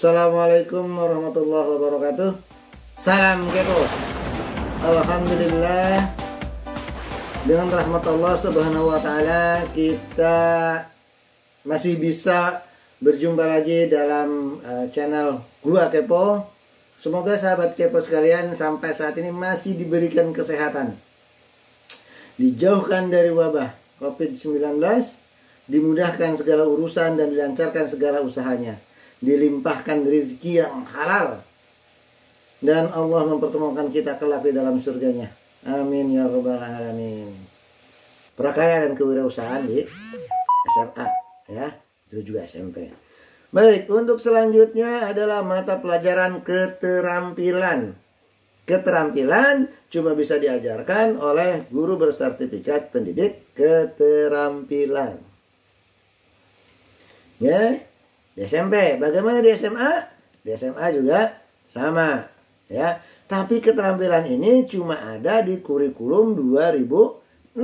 Assalamualaikum warahmatullahi wabarakatuh. Salam kepo. Alhamdulillah, dengan rahmat Allah Subhanahu wa taala kita masih bisa berjumpa lagi dalam channel Gua Kepo. Semoga sahabat kepo sekalian sampai saat ini masih diberikan kesehatan, dijauhkan dari wabah COVID-19, dimudahkan segala urusan dan dilancarkan segala usahanya, dilimpahkan rezeki yang halal, dan Allah mempertemukan kita kelak di dalam surganya. Amin ya rabbal alamin. Prakarya dan kewirausahaan di SMA, ya, itu juga SMP. Baik, untuk selanjutnya adalah mata pelajaran keterampilan. Keterampilan cuma bisa diajarkan oleh guru bersertifikat pendidik keterampilan. Ya, di SMP. Bagaimana di SMA? Di SMA juga sama, ya. Tapi keterampilan ini cuma ada di kurikulum 2006.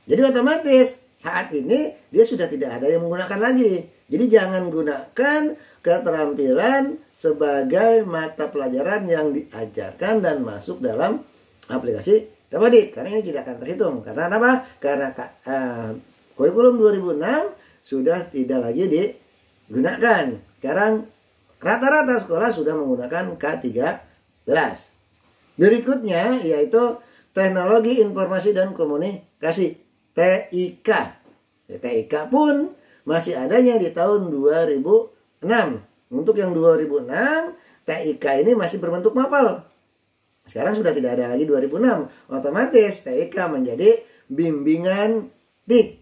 Jadi otomatis saat ini dia sudah tidak ada yang menggunakan lagi. Jadi jangan gunakan keterampilan sebagai mata pelajaran yang diajarkan dan masuk dalam aplikasi Dapodik, karena ini tidak akan terhitung. Karena apa? Karena kurikulum 2006 sudah tidak lagi digunakan. Sekarang rata-rata sekolah sudah menggunakan K13. Berikutnya yaitu Teknologi Informasi dan Komunikasi, TIK. TIK pun masih adanya di tahun 2006. Untuk yang 2006, TIK ini masih berbentuk mapel. Sekarang sudah tidak ada lagi 2006. Otomatis TIK menjadi bimbingan TIK.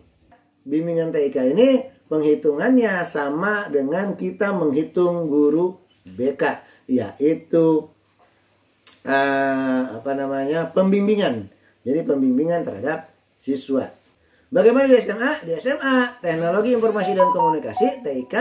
Bimbingan TIK ini penghitungannya sama dengan kita menghitung guru BK, yaitu pembimbingan. Jadi pembimbingan terhadap siswa. Bagaimana di SMA? Di SMA Teknologi Informasi dan Komunikasi TIK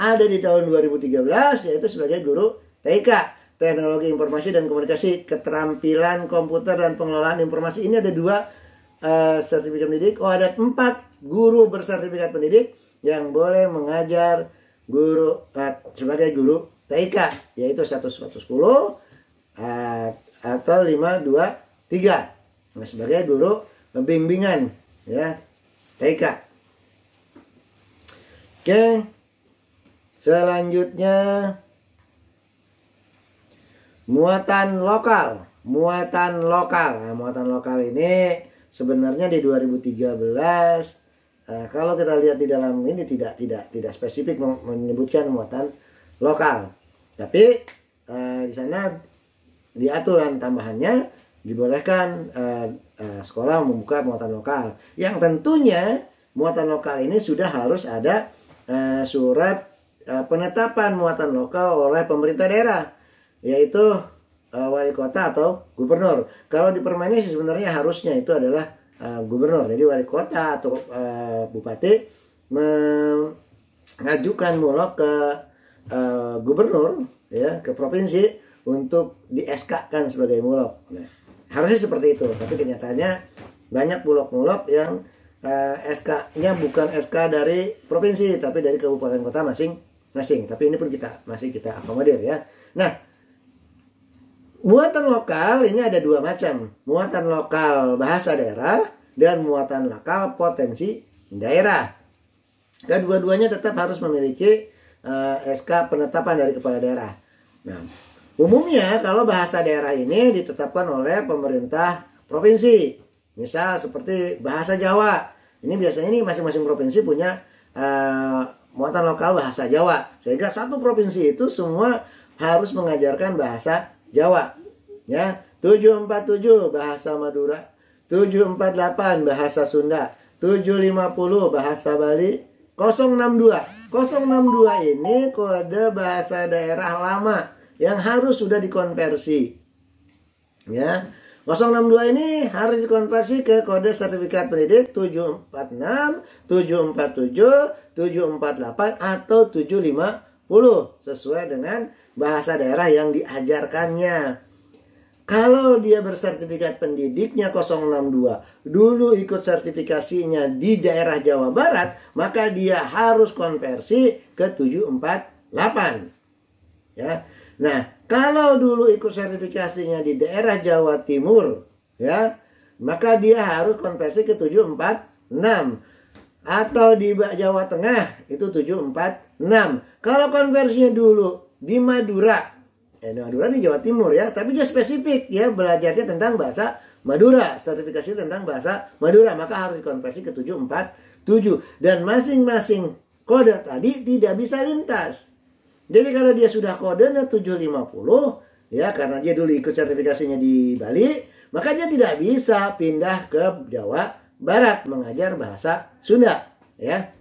ada di tahun 2013, yaitu sebagai guru TIK, Teknologi Informasi dan Komunikasi, Keterampilan Komputer dan Pengelolaan Informasi. Ini ada 2 sertifikat pendidik. Ada 4 guru bersertifikat pendidik yang boleh mengajar guru sebagai guru TIK, yaitu 110 atau 523 sebagai guru pembimbingan, ya, TIK. Oke, selanjutnya muatan lokal. Muatan lokal. Nah, muatan lokal ini sebenarnya di 2013, kalau kita lihat di dalam ini tidak spesifik menyebutkan muatan lokal. Tapi di sana di aturan tambahannya dibolehkan sekolah membuka muatan lokal. Yang tentunya muatan lokal ini sudah harus ada surat penetapan muatan lokal oleh pemerintah daerah, yaitu wali kota atau gubernur. Kalau di Permennya sebenarnya harusnya itu adalah gubernur. Jadi wali kota atau bupati mengajukan mulok ke gubernur, ya, ke provinsi untuk di SK-kan sebagai mulok. Nah, harusnya seperti itu. Tapi kenyataannya banyak mulok-mulok yang SK-nya bukan SK dari provinsi, tapi dari kabupaten kota masing-masing. Tapi ini pun masih kita akomodir, ya. Nah, muatan lokal ini ada 2 macam. Muatan lokal bahasa daerah dan muatan lokal potensi daerah. Kedua-duanya tetap harus memiliki SK penetapan dari kepala daerah. Nah, umumnya kalau bahasa daerah ini ditetapkan oleh pemerintah provinsi. Misal seperti bahasa Jawa. Ini biasanya masing-masing provinsi punya muatan lokal bahasa Jawa. Sehingga satu provinsi itu semua harus mengajarkan bahasa Jawa, ya. 747 bahasa Madura, 748 bahasa Sunda, 750 bahasa Bali, 062 ini kode bahasa daerah lama yang harus sudah dikonversi, ya. 062 ini harus dikonversi ke kode sertifikat pendidik 746, 747, 748 atau 750 sesuai dengan bahasa daerah yang diajarkannya. Kalau dia bersertifikat pendidiknya 062, dulu ikut sertifikasinya di daerah Jawa Barat, maka dia harus konversi ke 748. ya. Nah, kalau dulu ikut sertifikasinya di daerah Jawa Timur, ya, maka dia harus konversi ke 746. Atau di Jawa Tengah itu 746. Kalau konversinya dulu di Madura, Madura di Jawa Timur ya, tapi dia spesifik ya, belajarnya tentang bahasa Madura, sertifikasi tentang bahasa Madura, maka harus dikonversi ke 747. Dan masing-masing kode tadi tidak bisa lintas. Jadi kalau dia sudah kodenya 750 ya, karena dia dulu ikut sertifikasinya di Bali, maka dia tidak bisa pindah ke Jawa Barat mengajar bahasa Sunda ya.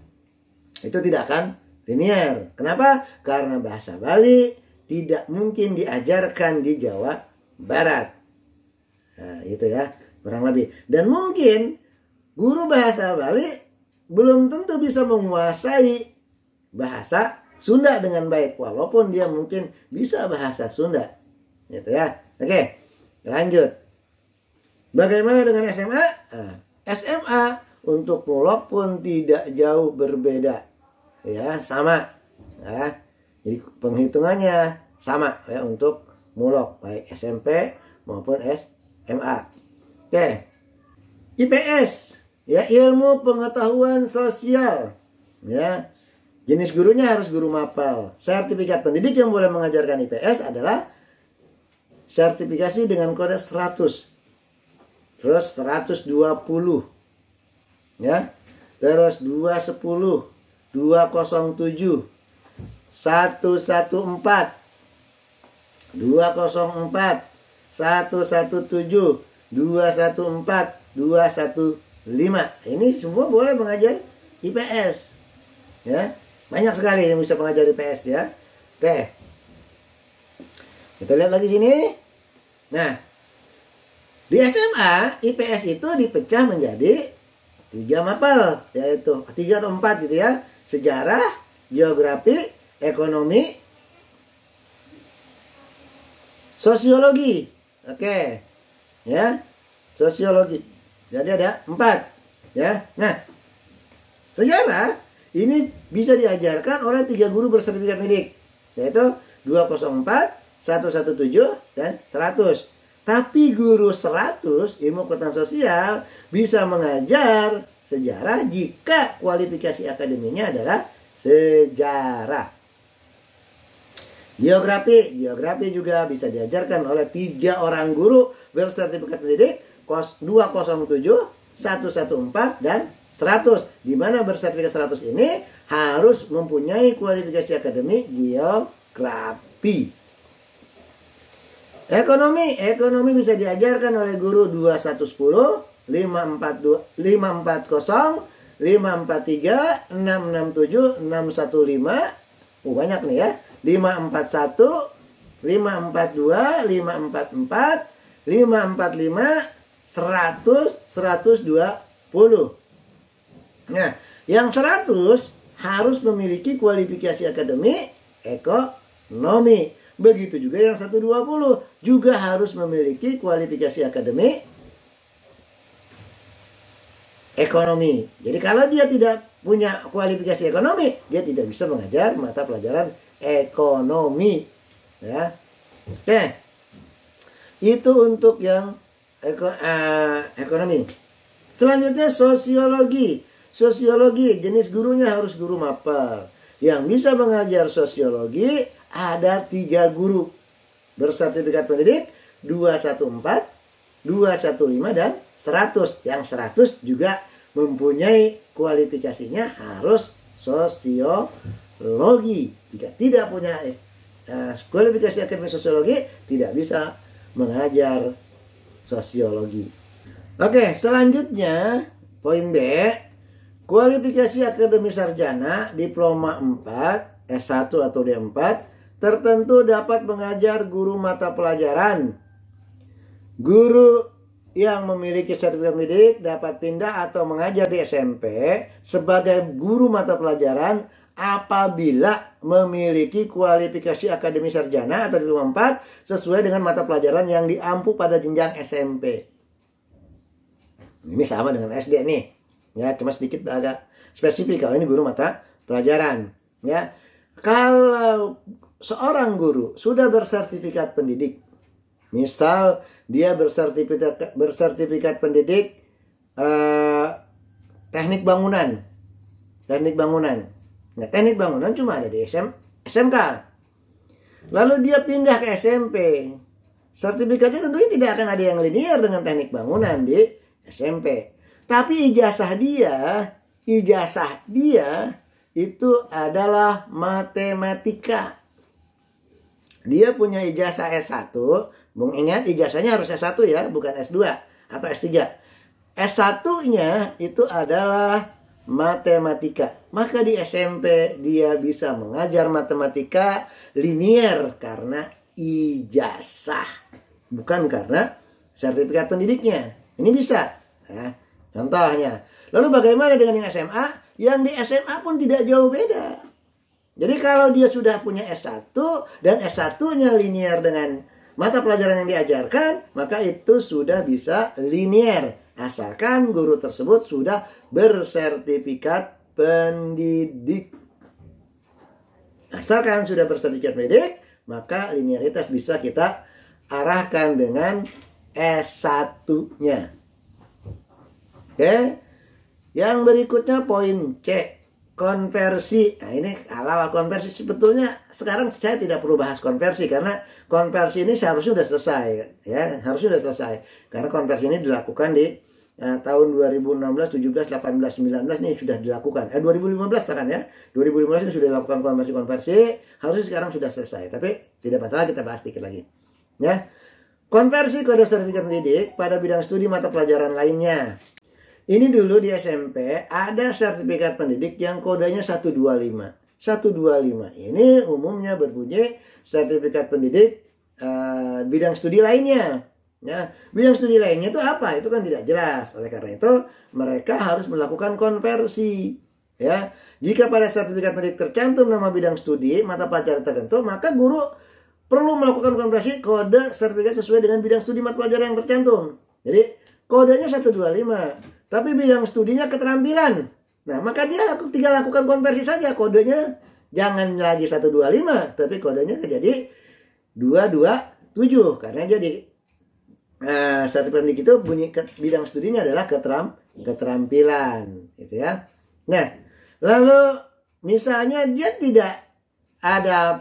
Itu tidak akan linier. Kenapa? Karena bahasa Bali tidak mungkin diajarkan di Jawa Barat. Nah, itu ya, kurang lebih. Dan mungkin guru bahasa Bali belum tentu bisa menguasai bahasa Sunda dengan baik, walaupun dia mungkin bisa bahasa Sunda. Gitu ya. Oke, lanjut. Bagaimana dengan SMA? Nah, SMA untuk mulok pun tidak jauh berbeda. Ya, sama. Ya. Jadi penghitungannya sama ya untuk mulok baik SMP maupun SMA. Oke. IPS ya, ilmu pengetahuan sosial. Ya. Jenis gurunya harus guru mapel. Sertifikat pendidik yang boleh mengajarkan IPS adalah sertifikasi dengan kode 100. Terus 120. Ya. Terus 210, 207, 114, 204, 117, 214, 215. Ini semua boleh mengajar IPS. Ya. Banyak sekali yang bisa mengajar IPS ya. Oke. Kita lihat lagi sini. Nah, di SMA IPS itu dipecah menjadi 3 mapel, yaitu 3 atau 4 gitu ya. Sejarah, geografi, ekonomi, sosiologi. Oke. Ya. Sosiologi. Jadi ada 4 ya. Nah, sejarah ini bisa diajarkan oleh 3 guru bersertifikat pendidik, yaitu 204, 117, dan 100. Tapi guru 100 ilmu pengetahuan sosial bisa mengajar sejarah jika kualifikasi akademinya adalah sejarah. Geografi juga bisa diajarkan oleh 3 orang guru bersertifikat pendidik, 207, 114, dan 100. Di mana bersertifikat 100 ini harus mempunyai kualifikasi akademik geografi. Ekonomi bisa diajarkan oleh guru 2110, 540, 543, 667, 615. Banyak nih ya. 541, 542, 544, 545, 100, 120. Nah, yang 100 harus memiliki kualifikasi akademik ekonomi. Begitu juga yang 120 juga harus memiliki kualifikasi akademik ekonomi. Jadi kalau dia tidak punya kualifikasi ekonomi, dia tidak bisa mengajar mata pelajaran ekonomi. Ya. Oke. Itu untuk yang ekonomi. Selanjutnya sosiologi. Sosiologi jenis gurunya harus guru mapel. Yang bisa mengajar sosiologi ada 3 guru bersertifikat pendidik, 214, 215, dan 100. Yang 100 juga mempunyai kualifikasinya harus sosiologi. Jika tidak punya kualifikasi akademik sosiologi, tidak bisa mengajar sosiologi. Oke, selanjutnya poin B. Kualifikasi akademik sarjana diploma 4, S1 atau D4 tertentu dapat mengajar guru mata pelajaran. Guru yang memiliki sertifikat pendidik dapat pindah atau mengajar di SMP sebagai guru mata pelajaran apabila memiliki kualifikasi akademik sarjana atau diploma 4 sesuai dengan mata pelajaran yang diampu pada jenjang SMP. Ini sama dengan SD nih. Ya, cuma sedikit agak spesifik kalau ini guru mata pelajaran. Ya. Kalau seorang guru sudah bersertifikat pendidik, misal dia bersertifikat pendidik teknik bangunan. Nah, teknik bangunan cuma ada di SMK. Lalu dia pindah ke SMP. Sertifikatnya tentunya tidak akan ada yang linear dengan teknik bangunan di SMP. Tapi ijazah dia itu adalah matematika. Dia punya ijazah S1. Bung ingat ijazahnya harus S1 ya, bukan S2 atau S3. S1-nya itu adalah matematika. Maka di SMP dia bisa mengajar matematika linear karena ijazah, bukan karena sertifikat pendidiknya. Ini bisa. Ya, contohnya. Lalu bagaimana dengan yang SMA? Yang di SMA pun tidak jauh beda. Jadi kalau dia sudah punya S1 dan S1-nya linear dengan mata pelajaran yang diajarkan, maka itu sudah bisa linear. Asalkan guru tersebut sudah bersertifikat pendidik. Asalkan sudah bersertifikat pendidik, maka linearitas bisa kita arahkan dengan S1-nya. Oke. Yang berikutnya poin C, konversi. Nah, ini kalau konversi sebetulnya sekarang saya tidak perlu bahas konversi karena konversi ini seharusnya sudah selesai, ya, harusnya sudah selesai. Karena konversi ini dilakukan di tahun 2016, 17, 18, 19 nih sudah dilakukan. 2015 bahkan ya. 2015 ini sudah dilakukan konversi-konversi, harusnya sekarang sudah selesai. Tapi tidak masalah, kita bahas dikit lagi. Ya. Konversi kode sertifikat pendidik pada bidang studi mata pelajaran lainnya. Ini dulu di SMP ada sertifikat pendidik yang kodenya 125. 125 ini umumnya berbunyi sertifikat pendidik bidang studi lainnya. Ya, bidang studi lainnya itu apa? Itu kan tidak jelas. Oleh karena itu mereka harus melakukan konversi. Ya, jika pada sertifikat pendidik tercantum nama bidang studi mata pelajaran tertentu, maka guru perlu melakukan konversi kode sertifikat sesuai dengan bidang studi mata pelajaran yang tercantum. Jadi kodenya 125. Tapi bidang studinya keterampilan. Nah, maka dia tinggal lakukan konversi saja. Kodenya jangan lagi 125, tapi kodenya jadi 227. Karena jadi sertifikat pendidik itu bunyi bidang studinya adalah keterampilan, gitu ya. Nah, lalu misalnya dia tidak ada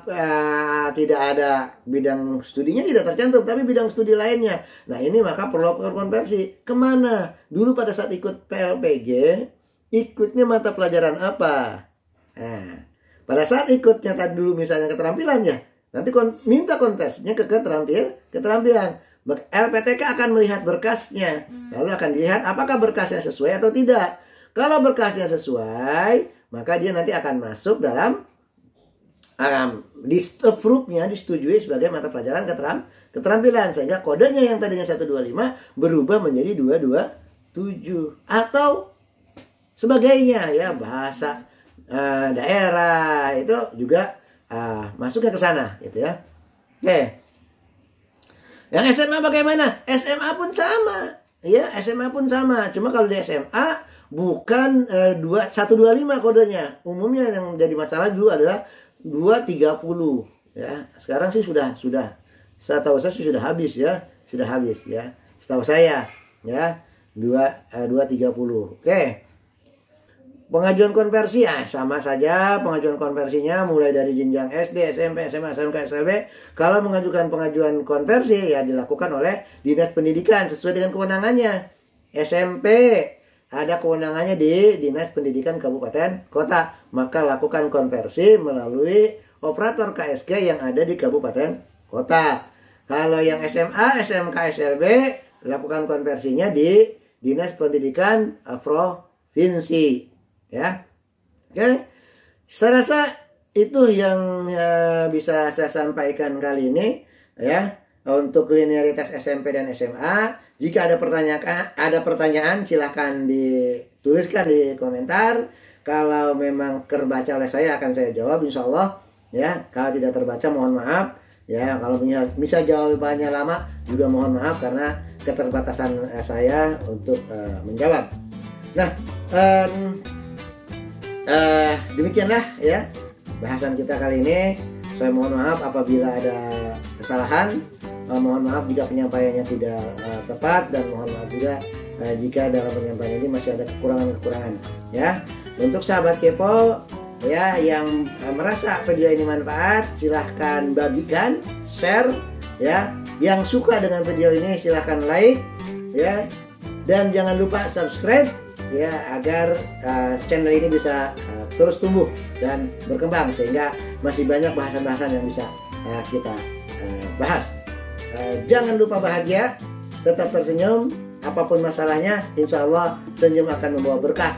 bidang studinya tidak tercantum, tapi bidang studi lainnya. Nah, ini maka perlu lakukan konversi. Kemana? Dulu pada saat ikut PLPG, ikutnya mata pelajaran apa? Nah, pada saat ikutnya tadi dulu misalnya keterampilannya, nanti minta konversinya ke keterampilan. LPTK akan melihat berkasnya, lalu akan dilihat apakah berkasnya sesuai atau tidak. Kalau berkasnya sesuai, maka dia nanti akan masuk dalam disetujui sebagai mata pelajaran keterampilan, sehingga kodenya yang tadinya 125 berubah menjadi 227 atau sebagainya, ya, bahasa daerah itu juga masuknya ke sana, gitu ya. Oke. Yang SMA bagaimana? SMA pun sama, ya, SMA pun sama. Cuma kalau di SMA bukan 125 kodenya. Umumnya yang jadi masalah dulu adalah 230, ya. Sekarang sih sudah setahu saya sudah habis, ya. Sudah habis, ya. Setahu saya, ya. 230. Oke. Pengajuan konversi sama saja pengajuan konversinya mulai dari jenjang SD, SMP, SMA, SMK, SLB. Kalau mengajukan pengajuan konversi ya dilakukan oleh Dinas Pendidikan sesuai dengan kewenangannya. SMP ada kewenangannya di Dinas Pendidikan Kabupaten Kota, maka lakukan konversi melalui operator KSG yang ada di Kabupaten Kota. Kalau yang SMA, SMK, SLB lakukan konversinya di Dinas Pendidikan Provinsi, ya. Oke. Saya rasa itu yang bisa saya sampaikan kali ini, ya, untuk linearitas SMP dan SMA. Jika ada pertanyaan silahkan dituliskan di komentar. Kalau memang terbaca oleh saya akan saya jawab insya Allah, ya. Kalau tidak terbaca mohon maaf, ya. Kalau bisa jawabannya lama juga mohon maaf karena keterbatasan saya untuk menjawab. Nah, demikianlah, ya, bahasan kita kali ini. Saya mohon maaf apabila ada kesalahan, mohon maaf jika penyampaiannya tidak tepat, dan mohon maaf juga jika dalam penyampaian ini masih ada kekurangan-kekurangan ya. Untuk sahabat kepo ya yang merasa video ini manfaat, silahkan bagikan, share ya. Yang suka dengan video ini silahkan like ya, dan jangan lupa subscribe ya, agar channel ini bisa terus tumbuh dan berkembang, sehingga masih banyak bahasan-bahasan yang bisa kita bahas. Jangan lupa bahagia, tetap tersenyum, apapun masalahnya, insya Allah senyum akan membawa berkah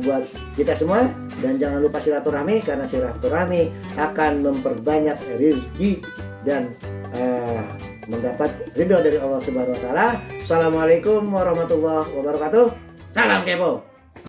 buat kita semua. Dan jangan lupa silaturahmi, karena silaturahmi akan memperbanyak rezeki dan mendapat ridho dari Allah Subhanahu wa taala. Assalamualaikum warahmatullahi wabarakatuh. Salam kepo.